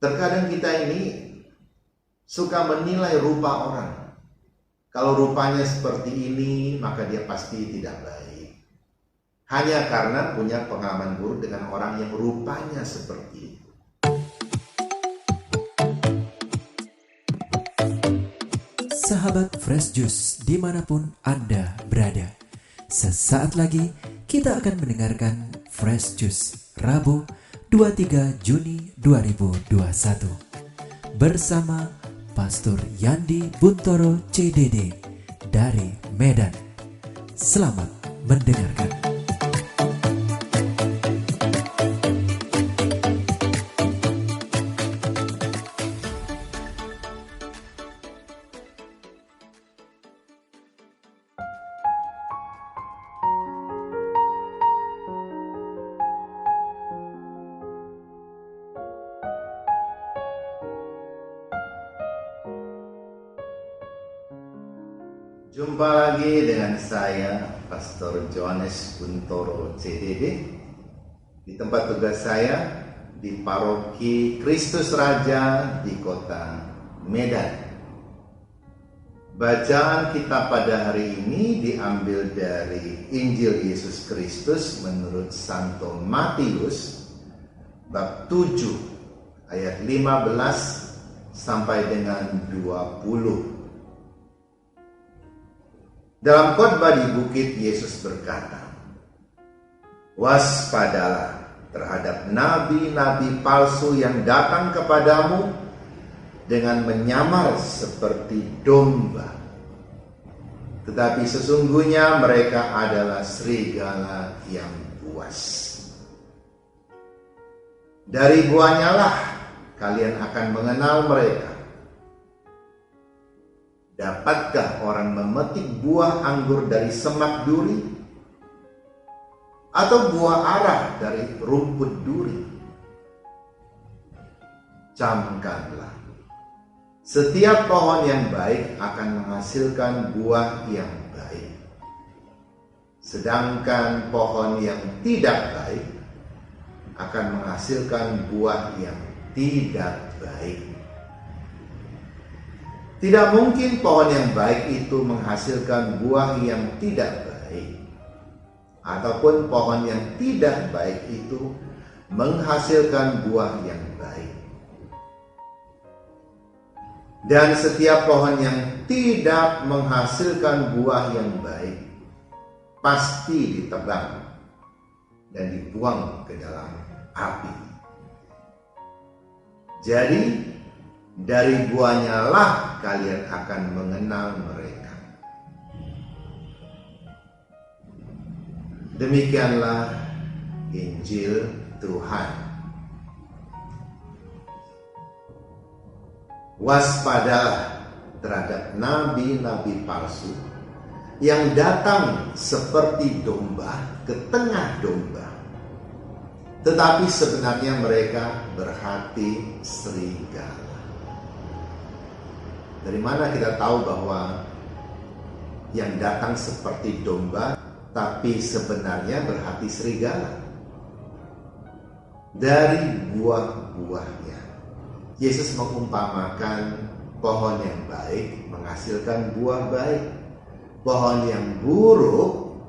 Terkadang kita ini suka menilai rupa orang. Kalau rupanya seperti ini, maka dia pasti tidak baik. Hanya karena punya pengalaman buruk dengan orang yang rupanya seperti itu. Sahabat Fresh Juice dimanapun Anda berada, sesaat lagi kita akan mendengarkan Fresh Juice Rabu 23 Juni 2021 bersama Pastor Yandi Buntoro CDD dari Medan. Selamat mendengarkan. Jumpa lagi dengan saya, Pastor Johannes Buntoro CDD, di tempat tugas saya di Paroki Kristus Raja di kota Medan. Bacaan kita pada hari ini diambil dari Injil Yesus Kristus menurut Santo Matius, bab 7, ayat 15 sampai dengan 20. Dalam khotbah di bukit, Yesus berkata, "Waspadalah terhadap nabi-nabi palsu yang datang kepadamu dengan menyamar seperti domba. Tetapi sesungguhnya mereka adalah serigala yang buas. Dari buahnya lah kalian akan mengenal mereka. Dapatkah orang memetik buah anggur dari semak duri? Atau buah arah dari rumput duri? Camkanlah. Setiap pohon yang baik akan menghasilkan buah yang baik. Sedangkan pohon yang tidak baik akan menghasilkan buah yang tidak baik. Tidak mungkin pohon yang baik itu menghasilkan buah yang tidak baik, ataupun pohon yang tidak baik itu menghasilkan buah yang baik. Dan setiap pohon yang tidak menghasilkan buah yang baik pasti ditebang dan dibuang ke dalam api. Jadi dari buahnya lah kalian akan mengenal mereka." Demikianlah Injil Tuhan. Waspadalah terhadap nabi-nabi palsu yang datang seperti domba ke tengah domba, tetapi sebenarnya mereka berhati serigala. Dari mana kita tahu bahwa yang datang seperti domba tapi sebenarnya berhati serigala? Dari buah-buahnya. Yesus mengumpamakan pohon yang baik menghasilkan buah baik. Pohon yang buruk,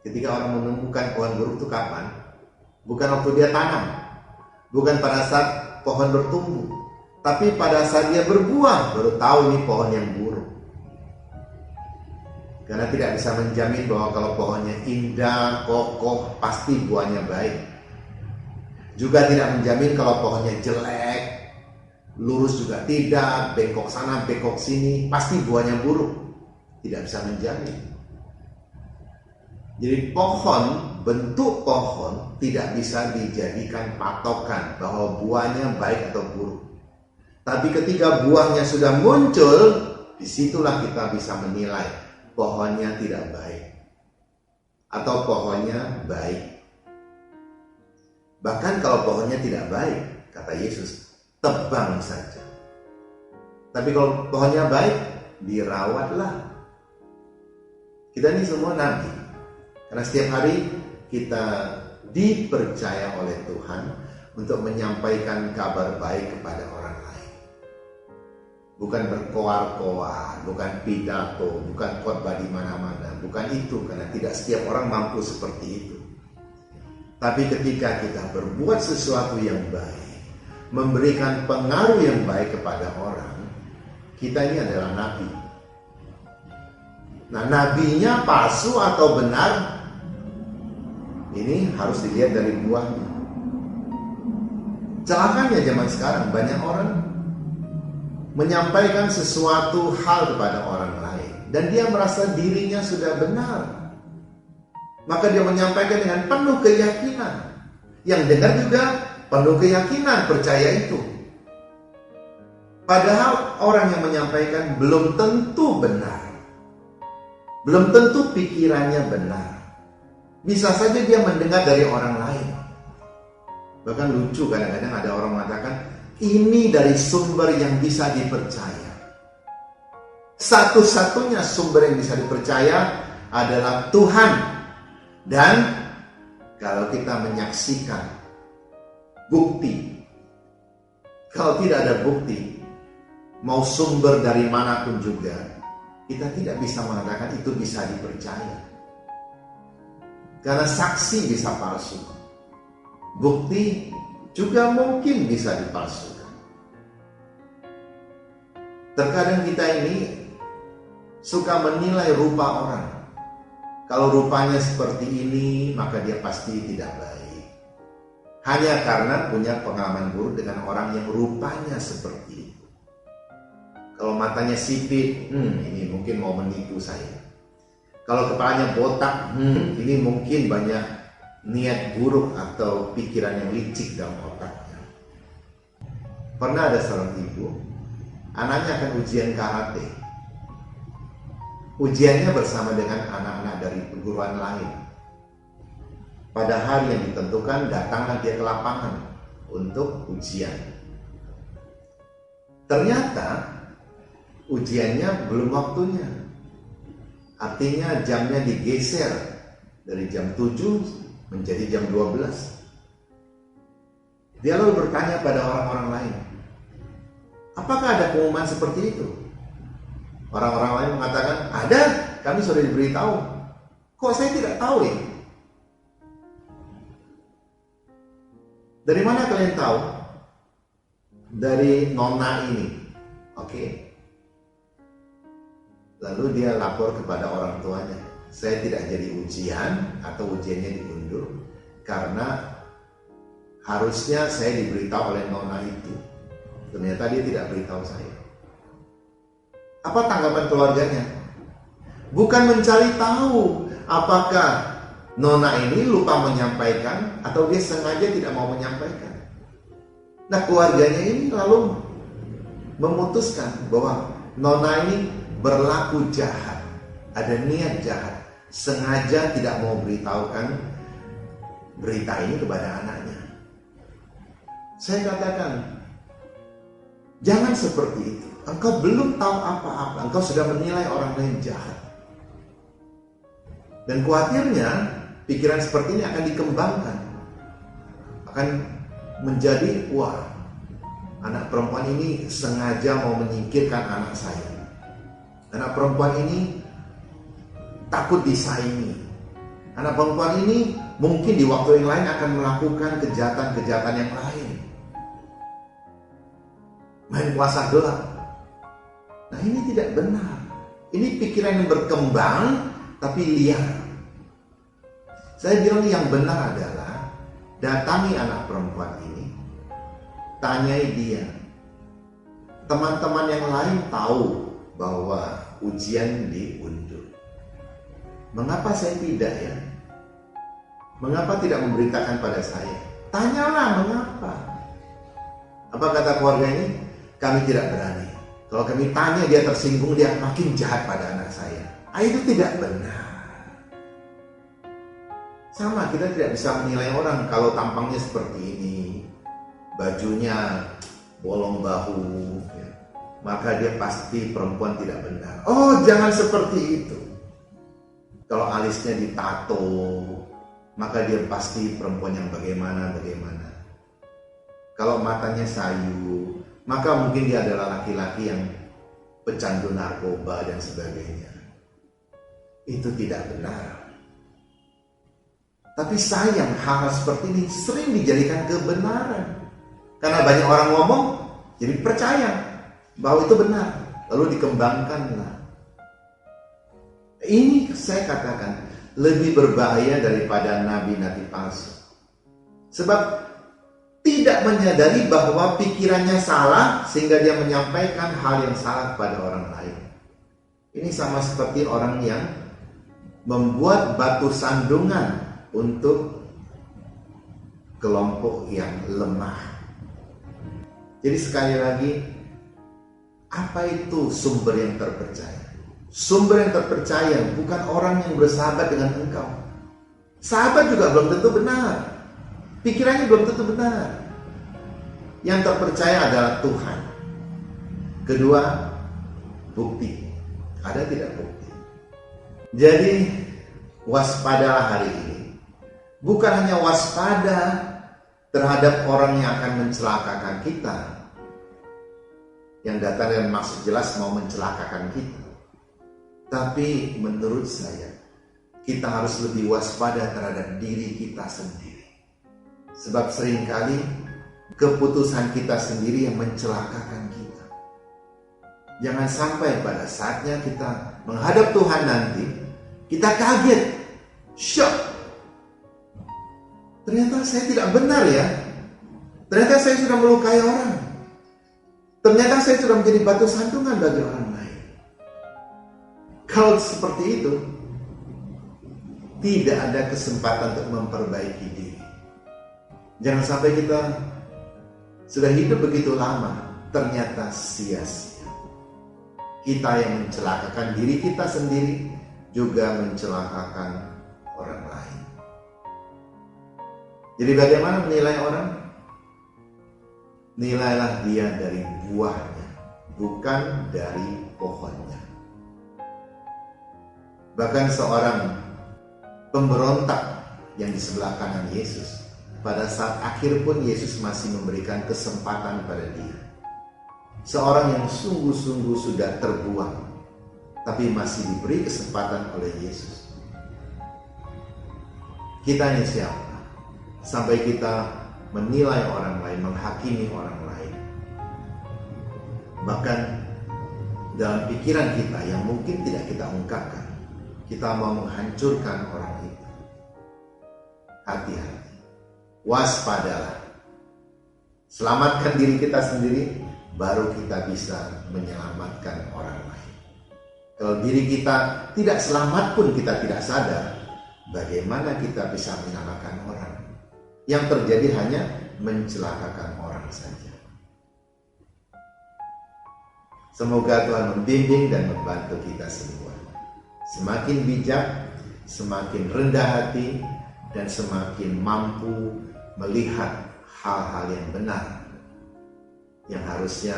ketika orang menemukan pohon buruk itu kapan? Bukan waktu dia tanam, bukan pada saat pohon bertumbuh, tapi pada saat dia berbuah, baru tahu ini pohon yang buruk. Karena tidak bisa menjamin bahwa kalau pohonnya indah, kokoh, pasti buahnya baik. Juga tidak menjamin kalau pohonnya jelek, lurus juga tidak, bengkok sana, bengkok sini, pasti buahnya buruk. Tidak bisa menjamin. Jadi bentuk pohon tidak bisa dijadikan patokan bahwa buahnya baik atau buruk. Tapi ketika buahnya sudah muncul, disitulah kita bisa menilai pohonnya tidak baik atau pohonnya baik. Bahkan kalau pohonnya tidak baik, kata Yesus, tebang saja. Tapi kalau pohonnya baik, dirawatlah. Kita ini semua nabi, karena setiap hari kita dipercaya oleh Tuhan untuk menyampaikan kabar baik kepada orang lain. Bukan berkoar-koar, bukan pidato, bukan khotbah di mana-mana, bukan itu, karena tidak setiap orang mampu seperti itu. Tapi ketika kita berbuat sesuatu yang baik, memberikan pengaruh yang baik kepada orang, kita ini adalah nabi. Nah, nabinya palsu atau benar, ini harus dilihat dari buahnya. Celakanya zaman sekarang banyak orang menyampaikan sesuatu hal kepada orang lain dan dia merasa dirinya sudah benar. Maka dia menyampaikan dengan penuh keyakinan. Yang dengar juga penuh keyakinan, percaya itu. Padahal orang yang menyampaikan belum tentu benar. Belum tentu pikirannya benar. Bisa saja dia mendengar dari orang lain. Bahkan lucu, kadang-kadang ada orang mengatakan, ini dari sumber yang bisa dipercaya. Satu-satunya sumber yang bisa dipercaya adalah Tuhan. Dan kalau kita menyaksikan bukti, kalau tidak ada bukti, mau sumber dari manapun juga, kita tidak bisa mengatakan itu bisa dipercaya. Karena saksi bisa palsu, bukti juga mungkin bisa dipalsukan. Terkadang kita ini suka menilai rupa orang. Kalau rupanya seperti ini, maka dia pasti tidak baik. Hanya karena punya pengalaman buruk dengan orang yang rupanya seperti itu. Kalau matanya sipit, ini mungkin mau menipu saya. Kalau kepalanya botak, ini mungkin banyak niat buruk atau pikiran yang licik dalam otaknya. Pernah ada seorang ibu, anaknya akan ujian karate. Ujiannya bersama dengan anak-anak dari perguruan lain. Pada hari yang ditentukan, datanglah dia ke lapangan untuk ujian. Ternyata ujiannya belum waktunya. Artinya jamnya digeser dari jam 7 menjadi jam 12. Dia lalu bertanya pada orang-orang lain, apakah ada pengumuman seperti itu? Orang-orang lain mengatakan, ada, kami sudah diberitahu. Kok saya tidak tahu ya? Dari mana kalian tahu? Dari nona ini. Oke. Lalu dia lapor kepada orang tuanya, saya tidak jadi ujian atau ujiannya diundur karena harusnya saya diberitahu oleh nona itu. Ternyata dia tidak beritahu saya. Apa tanggapan keluarganya? Bukan mencari tahu apakah nona ini lupa menyampaikan atau dia sengaja tidak mau menyampaikan. Nah, keluarganya ini lalu memutuskan bahwa nona ini berlaku jahat, ada niat jahat, sengaja tidak mau beritahukan berita ini kepada anaknya. Saya katakan, jangan seperti itu. Engkau belum tahu apa-apa, engkau sudah menilai orang lain jahat. Dan khawatirnya pikiran seperti ini akan dikembangkan, akan menjadi, wah, anak perempuan ini sengaja mau menyingkirkan anak saya. Anak perempuan ini takut disaingi. Anak perempuan ini mungkin di waktu yang lain akan melakukan kejahatan-kejahatan yang lain. Main kuasa gelap. Nah, ini tidak benar. Ini pikiran yang berkembang tapi liar. Saya bilang yang benar adalah datangi anak perempuan ini, tanyai dia. Teman-teman yang lain tahu bahwa ujian diundur. Mengapa saya tidak ya? Mengapa tidak memberitakan pada saya? Tanyalah mengapa. Apa kata keluarga ini? Kami tidak berani. Kalau kami tanya dia tersinggung, dia makin jahat pada anak saya. Itu tidak benar. Sama, kita tidak bisa menilai orang kalau tampangnya seperti ini, bajunya bolong bahu, ya, maka dia pasti perempuan tidak benar. Oh, jangan seperti itu. Kalau alisnya ditato, maka dia pasti perempuan yang bagaimana. Kalau matanya sayu, maka mungkin dia adalah laki-laki yang pecandu narkoba dan sebagainya. Itu tidak benar. Tapi sayang, hal-hal seperti ini sering dijadikan kebenaran. Karena banyak orang ngomong, jadi percaya bahwa itu benar. Lalu dikembangkanlah. Ini saya katakan lebih berbahaya daripada nabi-nabi palsu. Sebab tidak menyadari bahwa pikirannya salah sehingga dia menyampaikan hal yang salah kepada orang lain. Ini sama seperti orang yang membuat batu sandungan untuk kelompok yang lemah. Jadi sekali lagi, apa itu sumber yang terpercaya? Sumber yang terpercaya bukan orang yang bersahabat dengan engkau. Sahabat juga belum tentu benar. Pikirannya belum tentu benar. Yang terpercaya adalah Tuhan. Kedua, bukti. Ada tidak bukti? Jadi, waspadalah hari ini. Bukan hanya waspada terhadap orang yang akan mencelakakan kita, yang datang dengan maksud jelas mau mencelakakan kita. Tapi menurut saya, kita harus lebih waspada terhadap diri kita sendiri. Sebab seringkali keputusan kita sendiri yang mencelakakan kita. Jangan sampai pada saatnya kita menghadap Tuhan nanti, kita kaget, shock. Ternyata saya tidak benar ya. Ternyata saya sudah melukai orang. Ternyata saya sudah menjadi batu sandungan bagi orang lain. Kalau seperti itu, tidak ada kesempatan untuk memperbaiki diri. Jangan sampai kita sudah hidup begitu lama, ternyata sia-sia. Kita yang mencelakakan diri kita sendiri, juga mencelakakan orang lain. Jadi bagaimana menilai orang? Nilailah dia dari buahnya, bukan dari pohonnya. Bahkan seorang pemberontak yang di sebelah kanan Yesus, pada saat akhir pun Yesus masih memberikan kesempatan pada dia. Seorang yang sungguh-sungguh sudah terbuang, tapi masih diberi kesempatan oleh Yesus. Kita ini siapa? Sampai kita menilai orang lain, menghakimi orang lain. Bahkan dalam pikiran kita yang mungkin tidak kita ungkapkan, kita mau menghancurkan orang itu. Hati-hati, waspadalah. Selamatkan diri kita sendiri, baru kita bisa menyelamatkan orang lain. Kalau diri kita tidak selamat pun kita tidak sadar, bagaimana kita bisa menyelamatkan orang? Yang terjadi hanya mencelakakan orang saja. Semoga Tuhan membimbing dan membantu kita semua. Semakin bijak, semakin rendah hati, dan semakin mampu melihat hal-hal yang benar yang harusnya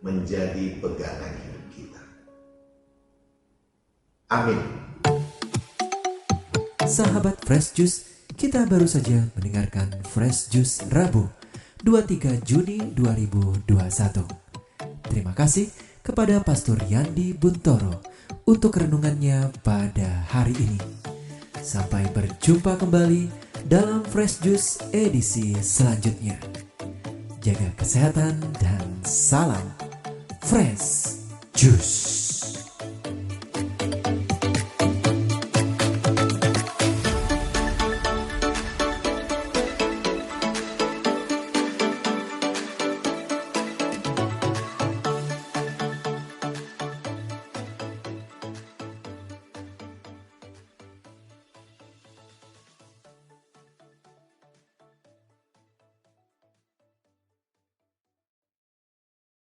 menjadi pegangan hidup kita. Amin. Sahabat Fresh Juice, kita baru saja mendengarkan Fresh Juice Rabu 23 Juni 2021. Terima kasih kepada Pastor Yandi Buntoro untuk renungannya pada hari ini. Sampai berjumpa kembali dalam Fresh Juice edisi selanjutnya. Jaga kesehatan dan salam Fresh Juice.